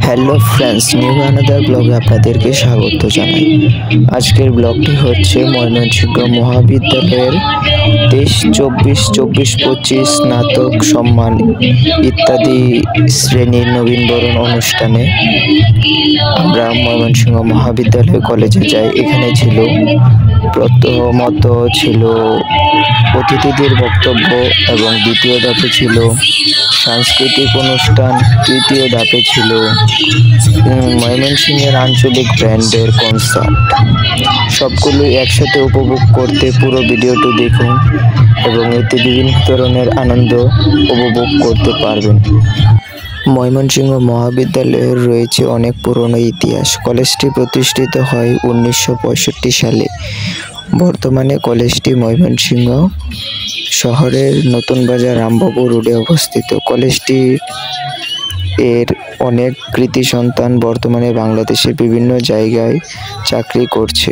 Hello friends, new another ব্লগে আপনাদেরকে স্বাগত জানাই। আজকের ব্লগটি হচ্ছে ময়মনসিংহ মহাবিদ্যালয়ের 23-24-24-25 স্নাতক সম্মান ইত্যাদি শ্রেণীর নবীনবরণ অনুষ্ঠানে আমরা ময়মনসিংহ মহাবিদ্যালয় কলেজে যাই। এখানে ছিল প্রথমত ছিল অতিথিদের বক্তব্য এবং দ্বিতীয় ধাপে ছিল সাংস্কৃতিক অনুষ্ঠান, তৃতীয় ধাপে ছিল ময়মনসিংহের আঞ্চলিক ব্র্যান্ডের কনসার্ট। সবগুলোই একসাথে উপভোগ করতে পুরো ভিডিওটি দেখুন এবং এতে বিভিন্ন ধরনের আনন্দ উপভোগ করতে পারবেন। ময়মনসিংহ মহাবিদ্যালয়ের রয়েছে অনেক পুরনো ইতিহাস। কলেজটি প্রতিষ্ঠিত হয় 1965 সালে। বর্তমানে কলেজটি ময়মনসিংহ শহরের নতুন বাজার রামবাবু রোডে অবস্থিত। কলেজটি এর অনেক কৃতি সন্তান বর্তমানে বাংলাদেশের বিভিন্ন জায়গায় চাকরি করছে।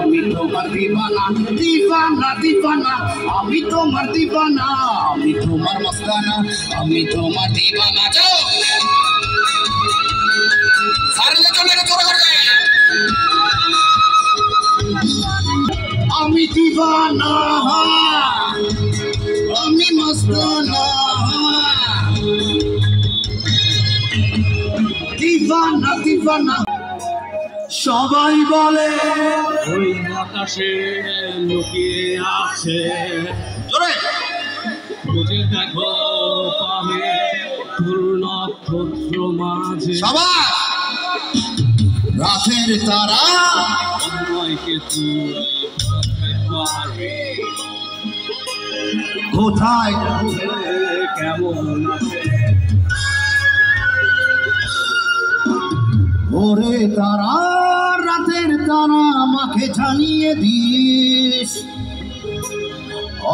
আমি তোমার দিবানা দিবানা দিবানা, আমি তোমার দিবানা, আমি তোমার মস্তানা, আমি তোমার দিবানা। যাও সারলে চলে গেছে ওরা করে। আমি দিবানা, আমি মস্তানা, দিবানা দিবানা। সবাই বলে ওই আকাশে লুকিয়ে আছে, বুঝে দেখো পাবে ফুল নক্ষত্র মাঝে। সবাই রাতের তারা কিছু কোথায় কেমন আছে। ওরে তারা, রাতের তারা আমাকে জানিয়ে দিস।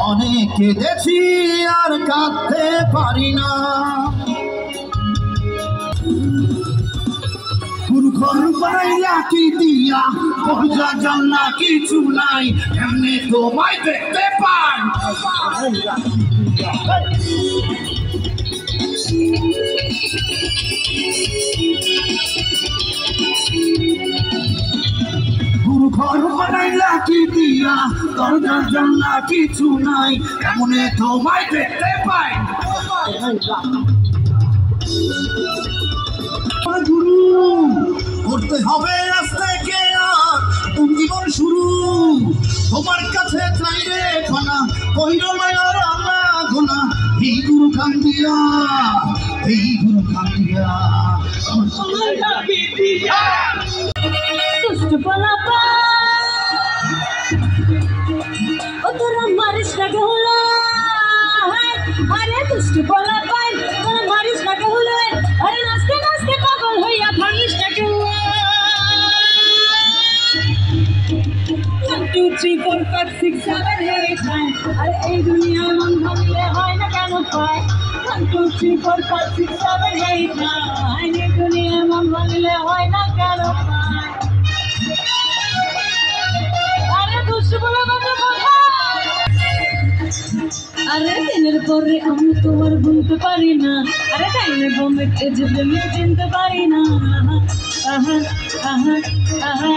অনেকে দেখি আর কাঁদতে পারি না। ঘর পাইলা কি দিয়া পূজা জানলা কিছু নাই, এমনি তোমায় দেখতে পাই। ঘর বানাইলা কি দিয়া দরজা জানলা কিছু নাই, এমনি তোমায় দেখতে পাই। গুরু হবে আজ থেকে আর জীবন শুরু তোমার কাছে চাই রে খানা কইর মায়ার আনা গোনা এই গুরু কান্দিয়া দুষ্ট পালাপা ও তোরা মারিস না গেহুলা আরে দুষ্ট পালাপা তোরা মারিস না গেহুলা আরে নাচতে নাচতে পাগল হইয়া ভাঙিস না গেহুলা 1 2 3 4 5 6 7 8 9 আরে এই দুনিয়া মন ভাঙলে হয় না কেন পায় 1 2 3 4 5 6 7 8 9 এই দুনিয়া মন ভাঙলে হয় না কেন পায় আরে দুষ্ট পালাপা আরে দিনের পরে আমি তোমার ভুলতে পারি না আরে টাইমে বোমে যে প্রেমিক চিনতে পারি না আহা আহা আহা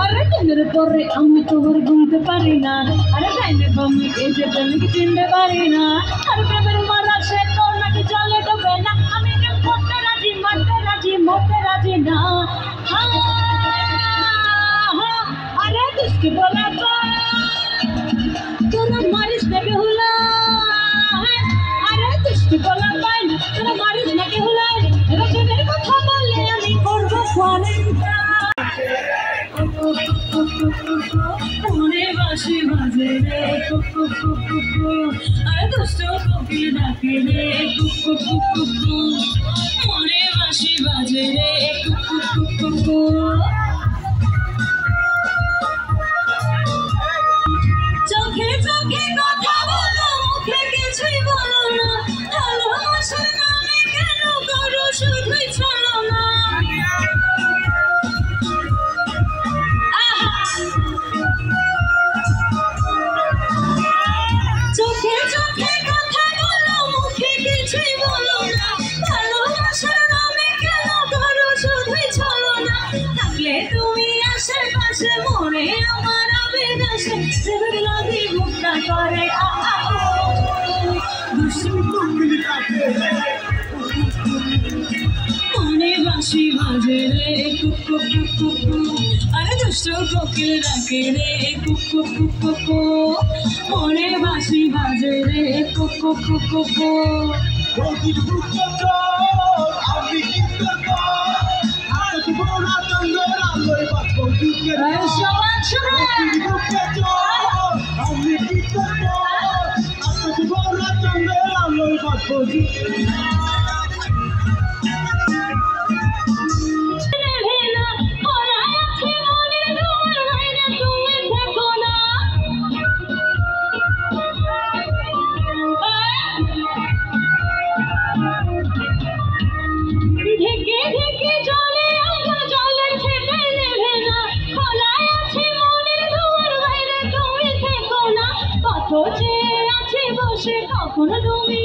আরে দিনের পরে আমি তোমার ভুলতে পারি না আরে টাইমে বোমে যে প্রেমিক চিনতে পারি না আরে প্রেমের মারা সে তোর নাকি চলে ডোবে না আমি করতে রাজি মারতে রাজি মরতে রাজি না আরে দুষ্ট পালাপা তোরা মারিস না বেহুলা আরে দুষ্ট পালাপা তোরা মারিস না বেহুলা রকমের কথা বললে আমি করবো ফরেনটা মনে বাসি বাজে রে আরে দুষ্ট কোকিল ডাকে রে মনে বাসি বাজে রে চোখে চোখে কথা বলো মুখে কিছুই বলো না ভালোবাসার নামে কেন করো শুধুই ছলো না চোখে চোখে কথা বলো মুখে কিছুই বলো না ভালোবাসার নামে কেন করো শুধুই ছলো না থাকলে তুমি আশেপাশে মনে আমার আবেগ আসে লাগে মুক্তা করে মনে বাসি বাজে রে আরে দুষ্ট কোকিল ডাকে রে মনে বাসি বাজে রে আছে বসে কখনো তুমি